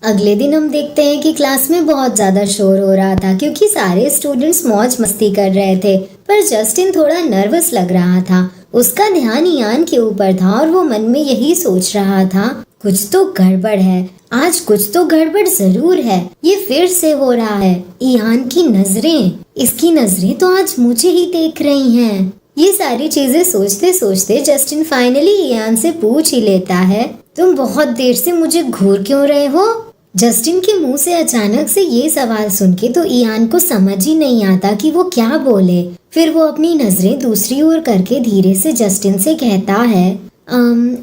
अगले दिन हम देखते हैं कि क्लास में बहुत ज्यादा शोर हो रहा था क्योंकि सारे स्टूडेंट्स मौज मस्ती कर रहे थे, पर जस्टिन थोड़ा नर्वस लग रहा था। उसका ध्यान इयान के ऊपर था और वो मन में यही सोच रहा था, कुछ तो गड़बड़ है, आज कुछ तो गड़बड़ जरूर है। ये फिर से हो रहा है। इयान की नजरें, इसकी नजरें तो आज मुझे ही देख रही हैं। ये सारी चीजें सोचते सोचते जस्टिन फाइनली इयान से पूछ ही लेता है, तुम बहुत देर से मुझे घूर क्यों रहे हो? जस्टिन के मुंह से अचानक से ये सवाल सुन के तो इयान को समझ ही नहीं आता कि वो क्या बोले। फिर वो अपनी नजरें दूसरी ओर करके धीरे से जस्टिन से कहता है,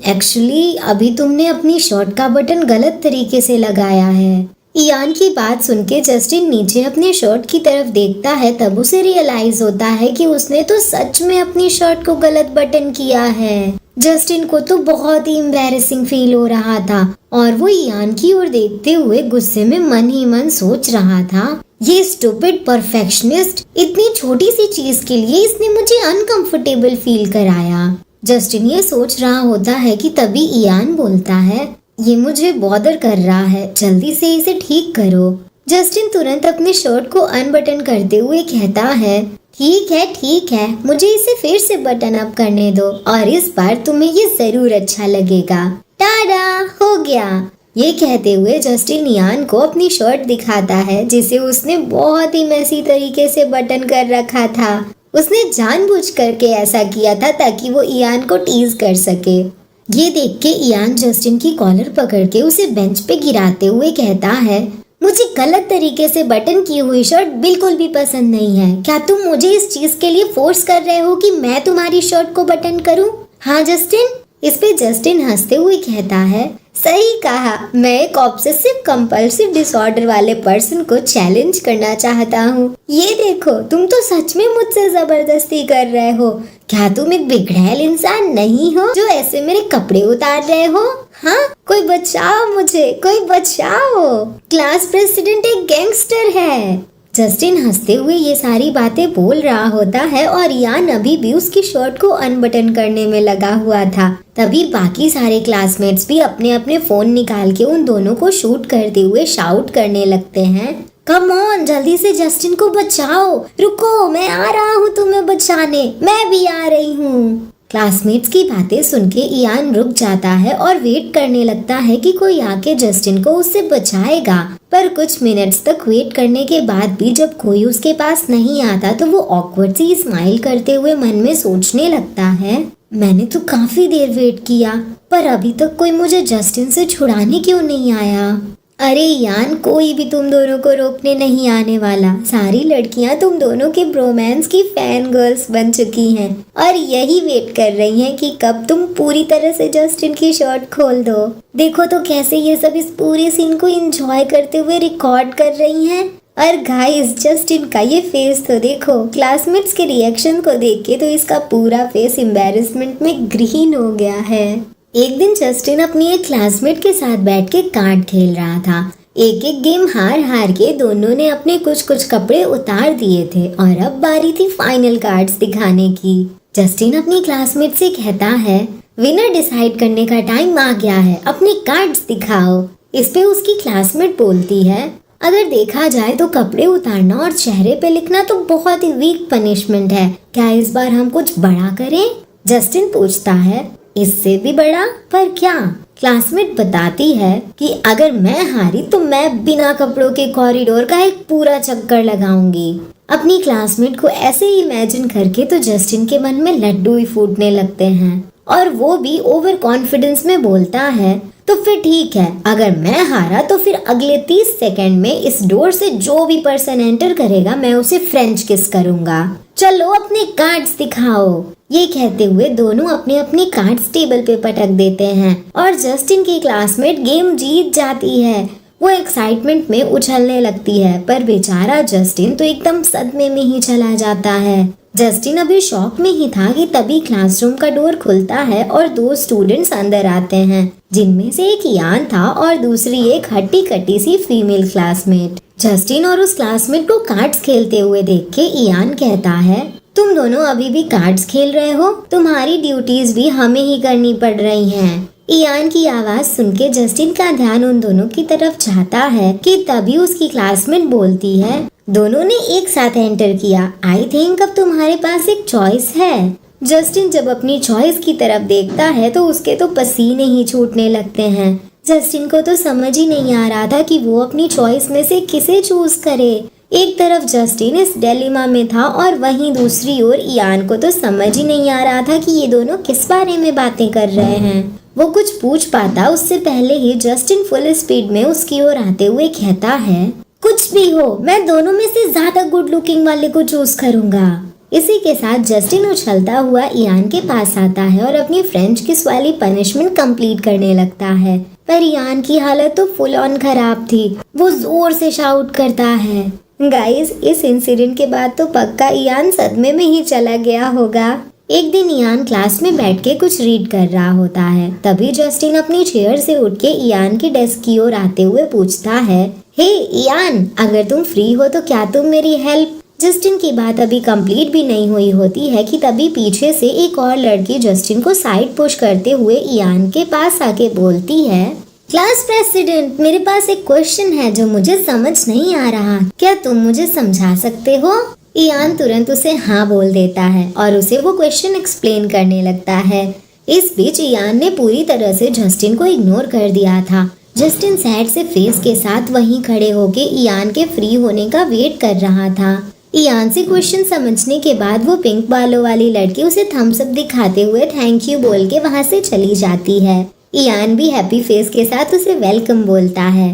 एक्चुअली अभी तुमने अपनी शर्ट का बटन गलत तरीके से लगाया है। इयान की बात सुन के जस्टिन नीचे अपने शर्ट की तरफ देखता है, तब उसे रियलाइज होता है कि उसने तो सच में अपनी शर्ट को गलत बटन किया है। जस्टिन को तो बहुत ही एम्बैरेसिंग फील हो रहा था और वो इयान की ओर देखते हुए गुस्से में मन ही मन सोच रहा था, ये स्टूपिड परफेक्शनिस्ट, इतनी छोटी सी चीज के लिए इसने मुझे अनकंफर्टेबल फील कराया। जस्टिन ये सोच रहा होता है कि तभी इयान बोलता है, ये मुझे बॉदर कर रहा है, जल्दी से इसे ठीक करो। जस्टिन तुरंत अपने शर्ट को अनबटन करते हुए कहता है, ठीक है, मुझे इसे फिर से बटन अप करने दो और इस बार तुम्हें ये जरूर अच्छा लगेगा। टाडा, हो गया। ये कहते हुए जस्टिन इयान को अपनी शर्ट दिखाता है जिसे उसने बहुत ही मैसी तरीके से बटन कर रखा था। उसने जानबूझ करके ऐसा किया था ताकि वो इयान को टीज कर सके। ये देख के इयान जस्टिन की कॉलर पकड़ के उसे बेंच पे गिराते हुए कहता है, मुझे गलत तरीके से बटन की हुई शर्ट बिल्कुल भी पसंद नहीं है। क्या तुम मुझे इस चीज के लिए फोर्स कर रहे हो कि मैं तुम्हारी शर्ट को बटन करूं? हाँ जस्टिन? इस पे जस्टिन हंसते हुए कहता है, सही कहा, मैं एक ऑब्सेसिव कंपल्सिव डिसऑर्डर वाले पर्सन को चैलेंज करना चाहता हूँ। ये देखो, तुम तो सच में मुझसे जबरदस्ती कर रहे हो। क्या तुम एक बिगड़ैल इंसान नहीं हो जो ऐसे मेरे कपड़े उतार रहे हो? हाँ, कोई बचाओ मुझे, कोई बचाओ। क्लास प्रेसिडेंट एक गैंगस्टर है। जस्टिन हंसते हुए ये सारी बातें बोल रहा होता है और इयान अभी भी उसकी शर्ट को अनबटन करने में लगा हुआ था। तभी बाकी सारे क्लासमेट्स भी अपने अपने फोन निकाल के उन दोनों को शूट करते हुए शाउट करने लगते हैं, कम ऑन, जल्दी से जस्टिन को बचाओ, रुको, मैं आ रहा हूँ तुम्हें बचाने, मैं भी आ रही हूँ। क्लासमेट्स की बातें सुन के इयान रुक जाता है और वेट करने लगता है कि कोई आके जस्टिन को उससे बचाएगा। पर कुछ मिनट्स तक वेट करने के बाद भी जब कोई उसके पास नहीं आता तो वो ऑकवर्ड सी स्माइल करते हुए मन में सोचने लगता है, मैंने तो काफी देर वेट किया पर अभी तक कोई मुझे जस्टिन से छुड़ाने क्यों नहीं आया। अरे यान, कोई भी तुम दोनों को रोकने नहीं आने वाला। सारी लड़कियां तुम दोनों के ब्रोमांस की फैन गर्ल्स बन चुकी हैं और यही वेट कर रही हैं कि कब तुम पूरी तरह से जस्टिन की शर्ट खोल दो। देखो तो कैसे ये सब इस पूरे सीन को एंजॉय करते हुए रिकॉर्ड कर रही हैं। और गाइस, जस्टिन का ये फेस तो देखो, क्लासमेट्स के रिएक्शन को देख के तो इसका पूरा फेस एम्बैरेसमेंट में ग्रीन हो गया है। एक दिन जस्टिन अपनी एक क्लासमेट के साथ बैठ के कार्ड खेल रहा था। एक एक गेम हार हार के दोनों ने अपने कुछ कुछ कपड़े उतार दिए थे और अब बारी थी फाइनल कार्ड्स दिखाने की। जस्टिन अपनी क्लासमेट से कहता है, विनर डिसाइड करने का टाइम आ गया है, अपने कार्ड्स दिखाओ। इस पे उसकी क्लासमेट बोलती है, अगर देखा जाए तो कपड़े उतारना और चेहरे पे लिखना तो बहुत ही वीक पनिशमेंट है, क्या इस बार हम कुछ बड़ा करें? जस्टिन पूछता है, इससे भी बड़ा? पर क्या? क्लासमेट बताती है कि अगर मैं हारी तो मैं बिना कपड़ों के कॉरिडोर का एक पूरा चक्कर लगाऊंगी। अपनी क्लासमेट को ऐसे ही इमेजिन करके तो जस्टिन के मन में लड्डू ही फूटने लगते हैं और वो भी ओवर कॉन्फिडेंस में बोलता है, तो फिर ठीक है, अगर मैं हारा तो फिर अगले 30 सेकंड में इस डोर से जो भी पर्सन एंटर करेगा मैं उसे फ्रेंच किस करूंगा। चलो अपने कार्ड्स दिखाओ। ये कहते हुए दोनों अपने अपने कार्ड्स टेबल पे पटक देते हैं और जस्टिन की क्लासमेट गेम जीत जाती है। वो एक्साइटमेंट में उछलने लगती है पर बेचारा जस्टिन तो एकदम सदमे में ही चला जाता है। जस्टिन अभी शॉक में ही था कि तभी क्लासरूम का डोर खुलता है और 2 स्टूडेंट्स अंदर आते हैं, जिनमें से एक इयान था और दूसरी एक हट्टी कट्टी सी फीमेल क्लासमेट। जस्टिन और उस क्लासमेट को कार्ड्स खेलते हुए देख के इयान कहता है, तुम दोनों अभी भी कार्ड्स खेल रहे हो? तुम्हारी ड्यूटीज भी हमें ही करनी पड़ रही हैं। इयान की आवाज सुन के जस्टिन का ध्यान उन दोनों की तरफ जाता है कि तभी उसकी क्लासमेट बोलती है। दोनों ने एक साथ एंटर किया। आई थिंक अब तुम्हारे पास एक चॉइस है। जस्टिन जब अपनी चॉइस की तरफ देखता है तो उसके तो पसीने ही छूटने लगते हैं। जस्टिन को तो समझ ही नहीं आ रहा था कि वो अपनी चॉइस में से किसे चूज करे। एक तरफ जस्टिन इस डिलेमा में था और वहीं दूसरी ओर इयान को तो समझ ही नहीं आ रहा था कि ये दोनों किस बारे में बातें कर रहे हैं। वो कुछ पूछ पाता उससे पहले ही जस्टिन फुल स्पीड में उसकी ओर आते हुए कहता है, कुछ भी हो, मैं दोनों में से ज्यादा गुड लुकिंग वाले को चूज करूंगा। इसी के साथ जस्टिन उछलता हुआ इयान के पास आता है और अपनी फ्रेंच किस वाली पनिशमेंट कंप्लीट करने लगता है। पर इयान की हालत तो फुल ऑन खराब थी। वो जोर से शाउट करता है। गाइस, इस इंसिडेंट के बाद तो पक्का इयान सदमे में ही चला गया होगा। एक दिन इयान क्लास में बैठ के कुछ रीड कर रहा होता है। तभी जस्टिन अपनी चेयर से उठ के इयान की डेस्क की ओर आते हुए पूछता है, हे इयान, अगर तुम फ्री हो तो क्या तुम मेरी हेल्प। जस्टिन की बात अभी कंप्लीट भी नहीं हुई होती है कि तभी पीछे से एक और लड़की जस्टिन को साइड पुश करते हुए इयान के पास आके बोलती है, क्लास प्रेसिडेंट, मेरे पास एक क्वेश्चन है जो मुझे समझ नहीं आ रहा, क्या तुम मुझे समझा सकते हो। इयान तुरंत उसे हाँ बोल देता है और उसे वो क्वेश्चन एक्सप्लेन करने लगता है। इस बीच इयान ने पूरी तरह से जस्टिन को इग्नोर कर दिया था। जस्टिन सैड से फेस के साथ वहीं खड़े होके इयान के फ्री होने का वेट कर रहा था। इयान से क्वेश्चन समझने के बाद वो पिंक बालों वाली लड़की उसे थम्स अप दिखाते हुए थैंक यू बोल के वहाँ से चली जाती है। इयान भी हैप्पी फेस के साथ उसे वेलकम बोलता है।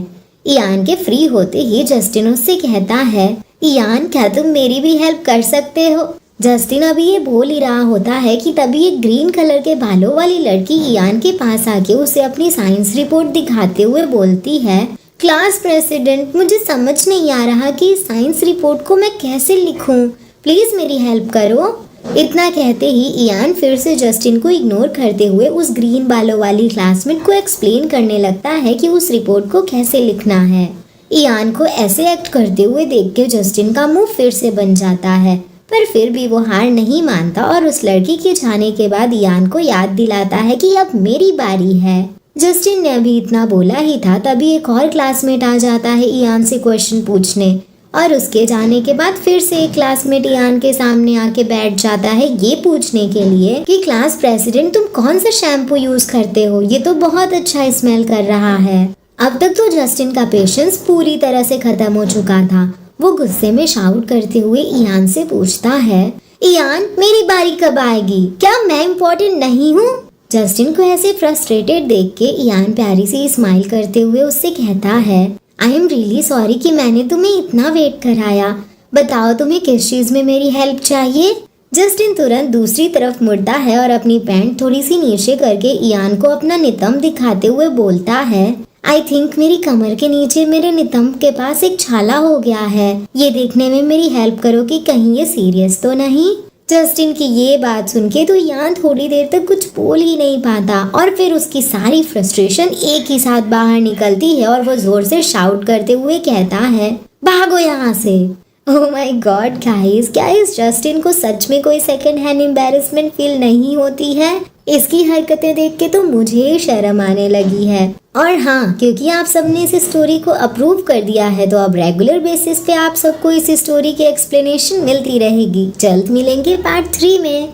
इयान के फ्री होते ही जस्टिन उससे कहता है, इयान, क्या तुम मेरी भी हेल्प कर सकते हो। जस्टिन अभी ये बोल ही रहा होता है कि तभी एक ग्रीन कलर के बालों वाली लड़की इयान के पास आके उसे अपनी साइंस रिपोर्ट दिखाते हुए बोलती है, क्लास प्रेसिडेंट, मुझे समझ नहीं आ रहा कि साइंस रिपोर्ट को मैं कैसे लिखूं, प्लीज मेरी हेल्प करो। इतना कहते ही इयान फिर से जस्टिन को इग्नोर करते हुए उस ग्रीन बालों वाली क्लासमेट को एक्सप्लेन करने लगता है कि उस रिपोर्ट को कैसे लिखना है। इयान को ऐसे एक्ट करते हुए देख के जस्टिन का मुंह फिर से बन जाता है, पर फिर भी वो हार नहीं मानता और उस लड़की के जाने के बाद इयान को याद दिलाता है कि अब मेरी बारी है। जस्टिन ने अभी इतना बोला ही था तभी एक और क्लासमेट आ जाता है इयान से क्वेश्चन पूछने, और उसके जाने के बाद फिर से एक क्लासमेट इयान के सामने आके बैठ जाता है ये पूछने के लिए कि क्लास प्रेसिडेंट, तुम कौन सा शैम्पू यूज करते हो, ये तो बहुत अच्छा स्मेल कर रहा है। अब तक तो जस्टिन का पेशेंस पूरी तरह से खत्म हो चुका था। वो गुस्से में शाउट करते हुए इयान से पूछता है, इयान, मेरी बारी कब आएगी, क्या मैं इम्पोर्टेंट नहीं हूँ। जस्टिन को ऐसे फ्रस्ट्रेटेड देख के इयान प्यारी सी स्माइल करते हुए उससे कहता है, आई एम रियली सॉरी कि मैंने तुम्हें इतना वेट कराया। बताओ तुम्हें किस चीज में मेरी हेल्प चाहिए। जस्टिन तुरंत दूसरी तरफ मुड़ता है और अपनी पैंट थोड़ी सी नीचे करके इयान को अपना नितंब दिखाते हुए बोलता है, आई थिंक मेरी कमर के नीचे मेरे नितंब के पास एक छाला हो गया है, ये देखने में मेरी हेल्प करो कि कहीं ये सीरियस तो नहीं। जस्टिन की ये बात सुन के तो इयान थोड़ी देर तक कुछ बोल ही नहीं पाता और फिर उसकी सारी फ्रस्ट्रेशन एक ही साथ बाहर निकलती है और वो जोर से शाउट करते हुए कहता है, भागो यहाँ से। ओह माय गॉड गाइस, क्या इस जस्टिन को सच में कोई सेकंड हैंड एम्बैरेसमेंट फील नहीं होती है। इसकी हरकतें देख के तो मुझे शर्म आने लगी है। और हाँ, क्योंकि आप सबने इस स्टोरी को अप्रूव कर दिया है तो अब रेगुलर बेसिस पे आप सबको इस स्टोरी की एक्सप्लेनेशन मिलती रहेगी। जल्द मिलेंगे पार्ट 3 में।